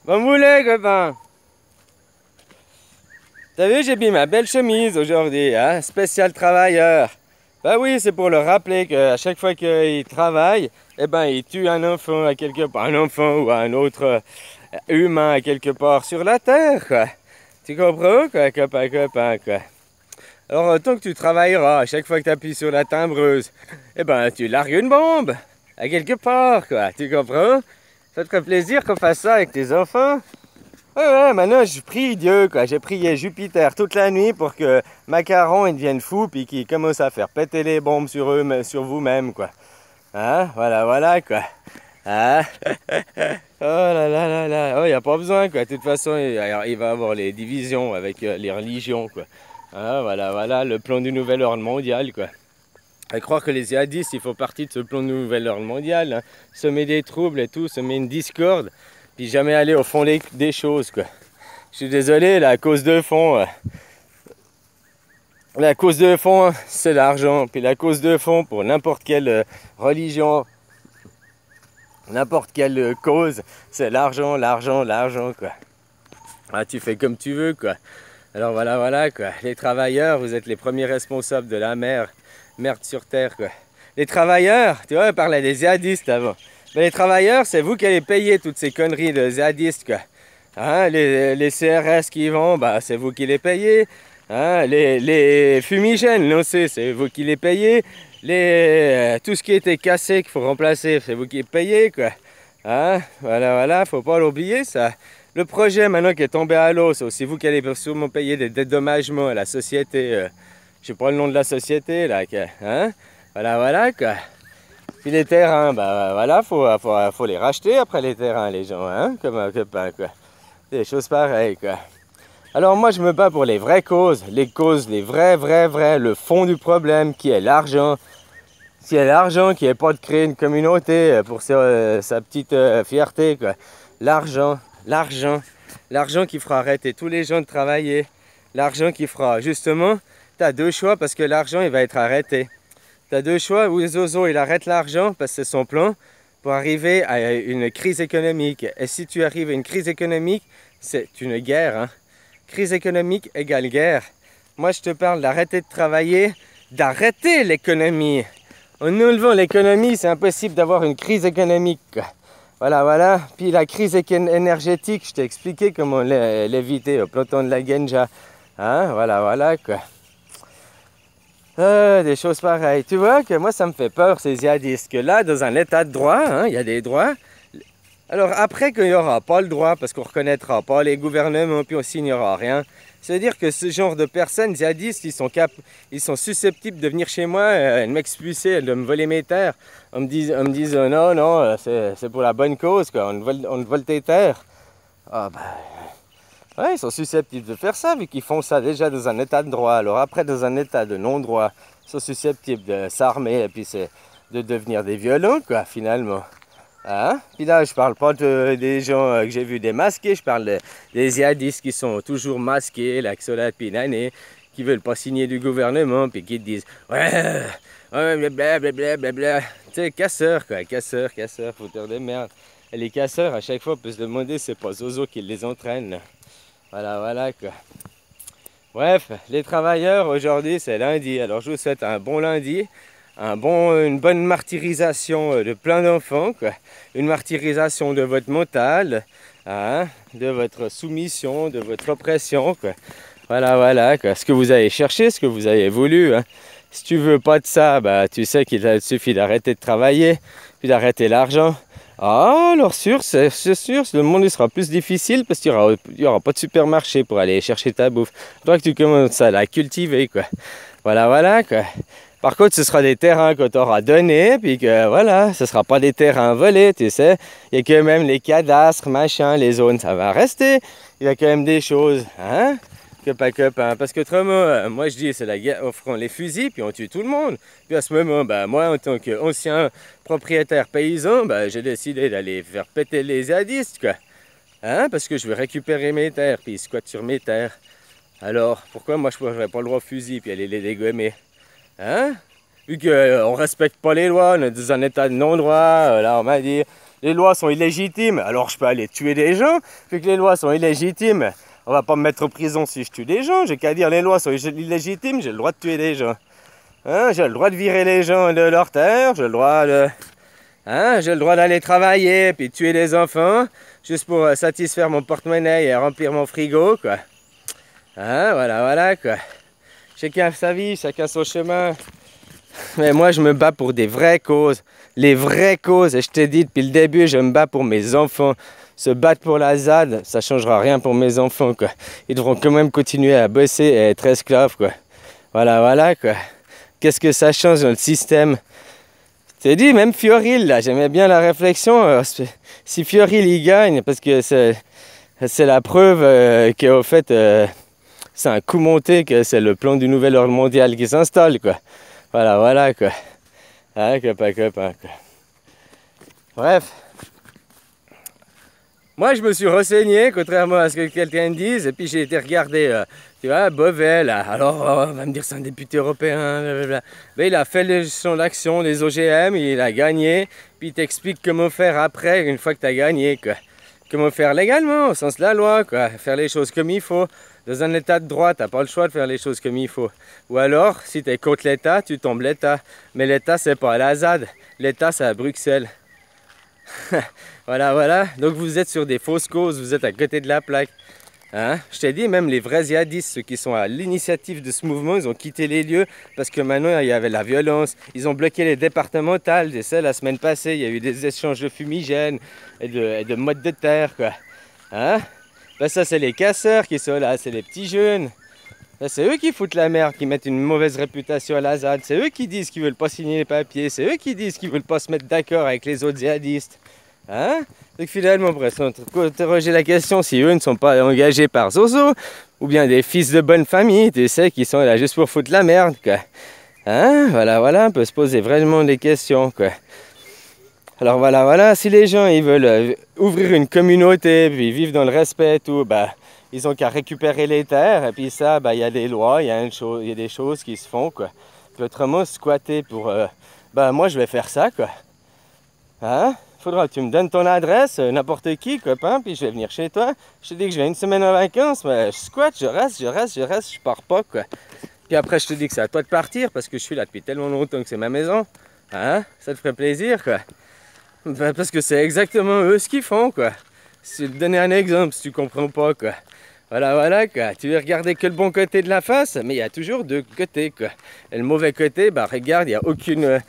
Comme vous voulez, copain. T'as vu, j'ai mis ma belle chemise aujourd'hui, hein, spécial travailleur. Bah oui, c'est pour le rappeler qu'à chaque fois qu'il travaille, eh ben, il tue un enfant à quelque part, un enfant ou un autre humain à quelque part sur la terre, quoi. Tu comprends, quoi, copain, quoi. Alors, tant que tu travailleras, à chaque fois que tu appuies sur la timbreuse, eh ben, tu largues une bombe à quelque part, quoi. Tu comprends? Ça te ferait plaisir qu'on fasse ça avec tes enfants? Ouais, maintenant je prie Dieu, quoi. J'ai prié Jupiter toute la nuit pour que Macaron il devienne fou puis qu'il commence à faire péter les bombes sur eux, sur vous-même, quoi. Hein? Voilà, quoi. Hein? Oh là. Oh, y a pas besoin, quoi. De toute façon, il va avoir les divisions avec les religions, quoi. Hein? Voilà, le plan du nouvel ordre mondial, quoi. À croire que les djihadistes, ils font partie de ce plan du nouvel ordre mondial, hein. Semer des troubles et tout, semer une discorde. Puis jamais aller au fond des choses, quoi. Je suis désolé, la cause de fond, c'est l'argent. Puis la cause de fond pour n'importe quelle religion, n'importe quelle cause, c'est l'argent, quoi. Ah, tu fais comme tu veux, quoi. Alors voilà, quoi. Les travailleurs, vous êtes les premiers responsables de la merde sur terre, quoi. Les travailleurs, tu vois, on parlait des djihadistes avant. Mais les travailleurs, c'est vous qui allez payer toutes ces conneries de djihadistes, quoi. Hein, les CRS qui y vont, bah, c'est vous qui les payez. Hein, les fumigènes lancés, c'est vous qui les payez. Tout ce qui était cassé qu'il faut remplacer, c'est vous qui les payez, quoi. Hein, voilà, faut pas l'oublier, ça. Le projet maintenant qui est tombé à l'eau, c'est aussi vous qui allez sûrement payer des dédommagements à la société. Je sais pas le nom de la société, là. Hein, voilà, quoi. Puis les terrains, bah voilà, faut les racheter après les terrains, les gens, hein, comme un copain, quoi. Des choses pareilles, quoi. Alors moi, je me bats pour les vraies causes, les vraies, le fond du problème, qui est l'argent. Qui est l'argent, qui est pas de créer une communauté pour sa petite fierté, quoi. L'argent qui fera arrêter tous les gens de travailler. L'argent qui fera, justement, t'as deux choix parce que l'argent, il va être arrêté. T'as deux choix, où Zozo il arrête l'argent parce que c'est son plan pour arriver à une crise économique. Et si tu arrives à une crise économique, c'est une guerre. Hein. Crise économique égale guerre. Moi je te parle d'arrêter de travailler, d'arrêter l'économie. En enlevant l'économie, c'est impossible d'avoir une crise économique. Voilà. Puis la crise énergétique, je t'ai expliqué comment l'éviter au peloton de la Genja. Hein, voilà, quoi. Des choses pareilles. Tu vois que moi, ça me fait peur, ces djihadistes. Que là, dans un état de droit, hein, il y a des droits. Alors après qu'il n'y aura pas le droit, parce qu'on ne reconnaîtra pas les gouvernements, puis on ne signera rien, ça veut dire que ce genre de personnes, djihadistes, ils sont susceptibles de venir chez moi, de m'expulser, de me voler mes terres, en me disant non, c'est pour la bonne cause, quoi. On vole tes terres. Ah bah... Ouais, ils sont susceptibles de faire ça, vu qu'ils font ça déjà dans un état de droit. Alors après, dans un état de non-droit, ils sont susceptibles de s'armer et puis c'est de devenir des violents, quoi, finalement. Hein? Puis là, je parle pas des gens que j'ai vus démasqués, je parle des djihadistes qui sont toujours masqués, là, qui sont là depuis une année, qui veulent pas signer du gouvernement, puis qui te disent « Ouais, blablabla. » Tu sais, casseurs, quoi, casseurs, fouteurs de merde. Et les casseurs, à chaque fois, peuvent se demander, c'est pas Zozo qui les entraîne. Voilà, quoi. Bref, les travailleurs, aujourd'hui, c'est lundi. Alors, je vous souhaite un bon lundi, une bonne martyrisation de plein d'enfants, quoi. Une martyrisation de votre mental, hein, de votre soumission, de votre oppression, quoi. Voilà, quoi. Ce que vous avez cherché, ce que vous avez voulu, hein. Si tu veux pas de ça, bah, tu sais qu'il suffit d'arrêter de travailler, puis d'arrêter l'argent. Ah, alors c'est sûr, le monde il sera plus difficile parce qu'il y aura pas de supermarché pour aller chercher ta bouffe. Il faudra que tu commences à la cultiver, quoi. Voilà, quoi. Par contre, ce sera des terrains que tu auras donnés, puis que voilà, ce sera pas des terrains volés, tu sais. Il y a quand même les cadastres, machin, les zones, ça va rester. Il y a quand même des choses, hein. Copain. Parce qu'autrement, moi je dis c'est la guerre, offrant les fusils, puis on tue tout le monde. Puis à ce moment, bah, moi en tant qu'ancien propriétaire paysan, bah, j'ai décidé d'aller faire péter les djihadistes, quoi. Hein, parce que je veux récupérer mes terres, puis ils squattent sur mes terres. Alors, pourquoi moi je n'aurais pas le droit au fusil, puis aller les dégommer? Hein? Vu qu'on ne respecte pas les lois, on est dans un état de non-droit, là on m'a dit, les lois sont illégitimes, alors je peux aller tuer des gens. Vu que les lois sont illégitimes, on va pas me mettre en prison si je tue des gens. J'ai qu'à dire les lois sont illégitimes, j'ai le droit de tuer des gens. Hein, j'ai le droit de virer les gens de leur terre, j'ai le droit de... Hein, j'ai le droit d'aller travailler, puis tuer les enfants, juste pour satisfaire mon porte-monnaie et remplir mon frigo, quoi. Hein, voilà, quoi. Chacun a sa vie, chacun son chemin. Mais moi, je me bats pour des vraies causes. Les vraies causes, et je t'ai dit depuis le début, je me bats pour mes enfants. Se battre pour la ZAD, ça changera rien pour mes enfants, quoi. Ils devront quand même continuer à bosser et être esclaves, quoi. Voilà, quoi. Qu'est-ce que ça change dans le système? Je t'ai dit, même Fioril, là, j'aimais bien la réflexion. Si Fioril, il gagne, parce que c'est la preuve qu'au fait, c'est un coup monté, que c'est le plan du nouvel ordre mondial qui s'installe, quoi. Voilà, quoi. Ah, copain, quoi. Bref. Moi, je me suis renseigné, contrairement à ce que quelqu'un dise, et puis j'ai été regarder, tu vois, Beauvais, là. Alors, on va me dire c'est un député européen, blablabla. Mais il a fait son action, les OGM, il a gagné, puis il t'explique comment faire après, une fois que tu as gagné, quoi. Comment faire légalement, au sens de la loi, quoi. Faire les choses comme il faut. Dans un état de droit, tu n'as pas le choix de faire les choses comme il faut. Ou alors, si tu es contre l'État, tu tombes l'État. Mais l'État, c'est pas à la ZAD. L'État, c'est à Bruxelles. Voilà. Donc vous êtes sur des fausses causes, vous êtes à côté de la plaque. Hein? Je t'ai dit, même les vrais djihadistes, ceux qui sont à l'initiative de ce mouvement, ils ont quitté les lieux parce que maintenant il y avait la violence. Ils ont bloqué les départementales. Je sais, la semaine passée, il y a eu des échanges de fumigènes et de mottes de terre, quoi. Hein? Ben, ça, c'est les casseurs qui sont là, c'est les petits jeunes. C'est eux qui foutent la merde, qui mettent une mauvaise réputation à la ZAD. C'est eux qui disent qu'ils veulent pas signer les papiers. C'est eux qui disent qu'ils veulent pas se mettre d'accord avec les autres djihadistes. Hein? Donc finalement, pour interroger la question, si eux ne sont pas engagés par Zozo, ou bien des fils de bonne famille, tu sais, qui sont là juste pour foutre la merde, quoi. Hein? Voilà, on peut se poser vraiment des questions, quoi. Alors voilà, si les gens ils veulent ouvrir une communauté, puis vivre dans le respect et tout, bah, ils ont qu'à récupérer les terres, et puis ça, bah, il y a des lois, il y a des choses qui se font, quoi. Puis autrement, squatter pour... bah, moi, je vais faire ça, quoi. Hein? Faudra que tu me donnes ton adresse, n'importe qui, copain, puis je vais venir chez toi. Je te dis que je vais une semaine en vacances, mais je squatte, je reste, je pars pas, quoi. Puis après, je te dis que c'est à toi de partir, parce que je suis là depuis tellement longtemps que c'est ma maison. Hein? Ça te ferait plaisir, quoi. Ben, parce que c'est exactement eux ce qu'ils font, quoi. Je vais te donner un exemple si tu comprends pas, quoi. Voilà, quoi. Tu veux regarder que le bon côté de la face, mais il y a toujours deux côtés, quoi. Et le mauvais côté, bah regarde, il n'y a aucune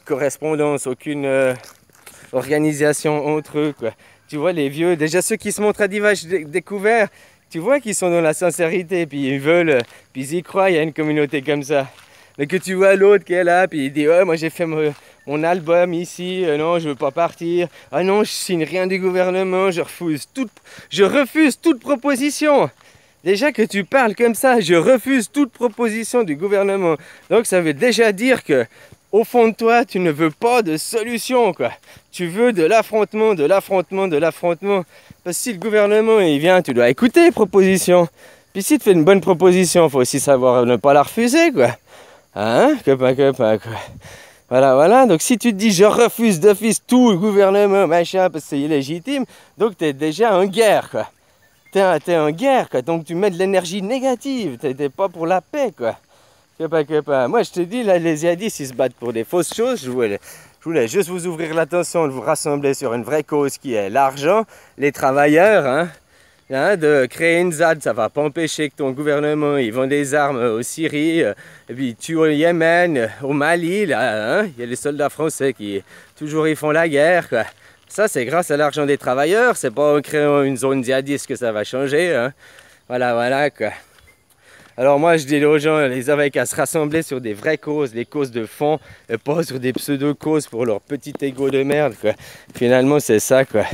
correspondance, aucune organisation entre eux, quoi. Tu vois, les vieux, déjà ceux qui se montrent à Divage Découvert, tu vois qu'ils sont dans la sincérité, puis ils veulent, puis ils y croient, il y a une communauté comme ça. Mais que tu vois l'autre qui est là, puis il dit « Ouais, moi j'ai fait mon album ici, non, je veux pas partir. Ah non, je signe rien du gouvernement, je refuse toute proposition. » Déjà que tu parles comme ça, je refuse toute proposition du gouvernement. Donc ça veut déjà dire que, au fond de toi, tu ne veux pas de solution, quoi. Tu veux de l'affrontement. Parce que si le gouvernement il vient, tu dois écouter les propositions. Puis si tu fais une bonne proposition, il faut aussi savoir ne pas la refuser, quoi. Hein, copain, quoi. Voilà. Donc si tu te dis je refuse d'office tout le gouvernement, machin, parce que c'est illégitime, donc tu es déjà en guerre, quoi. T'es en guerre, quoi. Donc tu mets de l'énergie négative. T'es pas pour la paix, quoi. Copain. Moi, je te dis, là, les djihadistes, ils se battent pour des fausses choses. Je voulais juste vous ouvrir l'attention, de vous rassembler sur une vraie cause qui est l'argent, les travailleurs, hein. De créer une ZAD, ça va pas empêcher que ton gouvernement il vend des armes aux Syrie, et puis tue au Yémen, au Mali, là, hein. Il y a les soldats français qui toujours ils font la guerre, quoi. Ça c'est grâce à l'argent des travailleurs, c'est pas en créant une zone djihadiste que ça va changer, hein. Voilà, quoi. Alors moi je dis aux gens, les avaient qu'à se rassembler sur des vraies causes, des causes de fond, et pas sur des pseudo-causes pour leur petit ego de merde, quoi. Finalement c'est ça, quoi.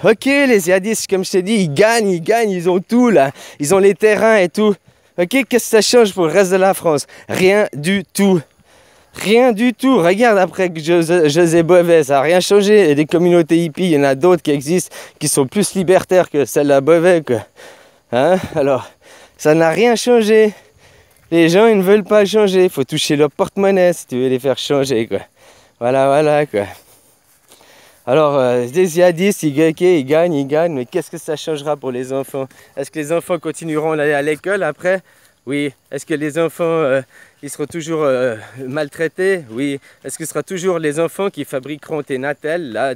Ok, les djihadistes, comme je t'ai dit, ils gagnent, ils ont tout là. Ils ont les terrains et tout. Ok, qu'est-ce que ça change pour le reste de la France? Rien du tout. Regarde après que José Bové, ça n'a rien changé. Il y a des communautés hippies, il y en a d'autres qui existent, qui sont plus libertaires que celle de Bové, quoi. Hein? Alors, ça n'a rien changé. Les gens, ils ne veulent pas changer. Il faut toucher leur porte-monnaie si tu veux les faire changer, quoi. Voilà, quoi. Alors, des djihadistes, ils gagnent, mais qu'est-ce que ça changera pour les enfants? Est-ce que les enfants continueront d'aller à l'école après? Oui. Est-ce que les enfants, ils seront toujours maltraités? Oui. Est-ce que ce sera toujours les enfants qui fabriqueront tes Natel, là,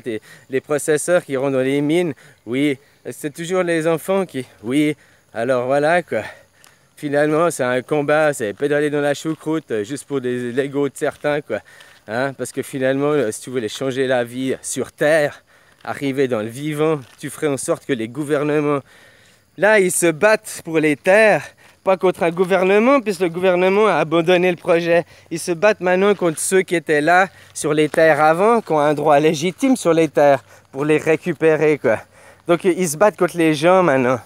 les processeurs qui iront dans les mines? Oui. Est-ce que c'est toujours les enfants qui... Oui. Alors voilà, quoi. Finalement, c'est un combat, c'est pédaler dans la choucroute juste pour des Legos de certains, quoi. Hein? Parce que finalement, si tu voulais changer la vie sur Terre, arriver dans le vivant, tu ferais en sorte que les gouvernements, là, ils se battent pour les terres, pas contre un gouvernement, puisque le gouvernement a abandonné le projet. Ils se battent maintenant contre ceux qui étaient là sur les terres avant, qui ont un droit légitime sur les terres, pour les récupérer, quoi. Donc, ils se battent contre les gens maintenant.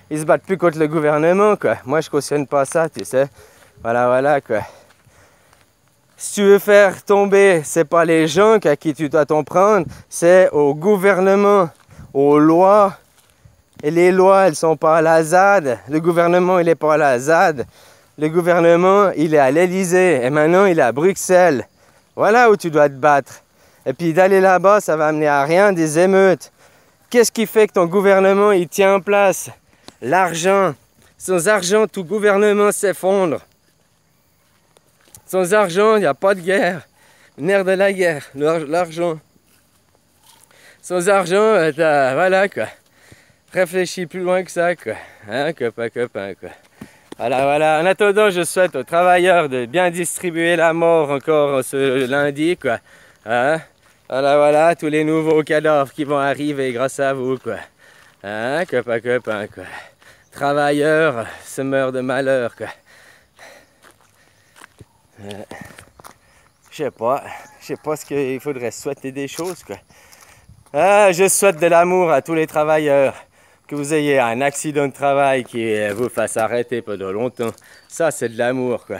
Ils se battent plus contre le gouvernement, quoi. Moi, je cautionne pas ça, tu sais. Voilà, quoi. Si tu veux faire tomber, c'est pas les gens à qui tu dois t'en prendre, c'est au gouvernement, aux lois. Et les lois, elles sont pas à la ZAD. Le gouvernement, il est pas à la ZAD. Le gouvernement, il est à l'Élysée. Et maintenant, il est à Bruxelles. Voilà où tu dois te battre. Et puis d'aller là-bas, ça va amener à rien, des émeutes. Qu'est-ce qui fait que ton gouvernement, il tient en place? L'argent. Sans argent, tout gouvernement s'effondre. Sans argent, il n'y a pas de guerre. Le nerf de la guerre, l'argent. Sans argent, voilà, quoi. Réfléchis plus loin que ça, quoi. Hein, copain, quoi. Voilà. En attendant, je souhaite aux travailleurs de bien distribuer la mort encore ce lundi, quoi. Hein? Voilà, tous les nouveaux cadavres qui vont arriver grâce à vous, quoi. Hein, copain, quoi. Travailleurs se meurent de malheur, quoi. Je sais pas ce qu'il faudrait souhaiter des choses, quoi. Je souhaite de l'amour à tous les travailleurs. Que vous ayez un accident de travail qui vous fasse arrêter pendant longtemps. Ça, c'est de l'amour, quoi.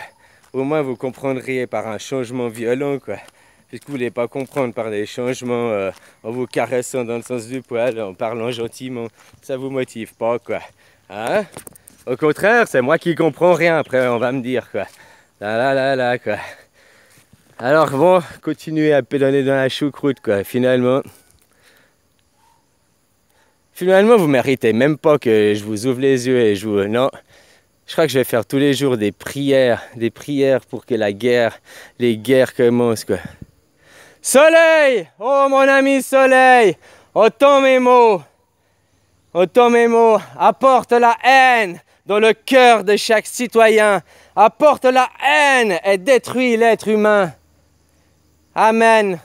Au moins, vous comprendriez par un changement violent, quoi. Puisque vous ne voulez pas comprendre par des changements en vous caressant dans le sens du poil, en parlant gentiment. Ça vous motive pas, quoi. Hein? Au contraire, c'est moi qui comprends rien, après, on va me dire, quoi. Là, quoi. Alors bon, continuez à pédaler dans la choucroute, quoi. Finalement, vous méritez même pas que je vous ouvre les yeux et je vous... Non, je crois que je vais faire tous les jours des prières pour que les guerres commencent, quoi. Soleil! Oh, mon ami Soleil! Entends mes mots! Apporte la haine dans le cœur de chaque citoyen. Apporte la haine et détruis l'être humain. Amen.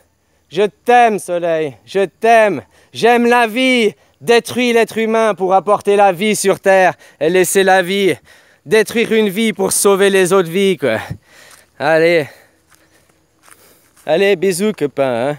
Je t'aime, Soleil. Je t'aime. J'aime la vie. Détruis l'être humain pour apporter la vie sur Terre et laisser la vie. Détruire une vie pour sauver les autres vies, quoi. Allez, bisous, copain, hein.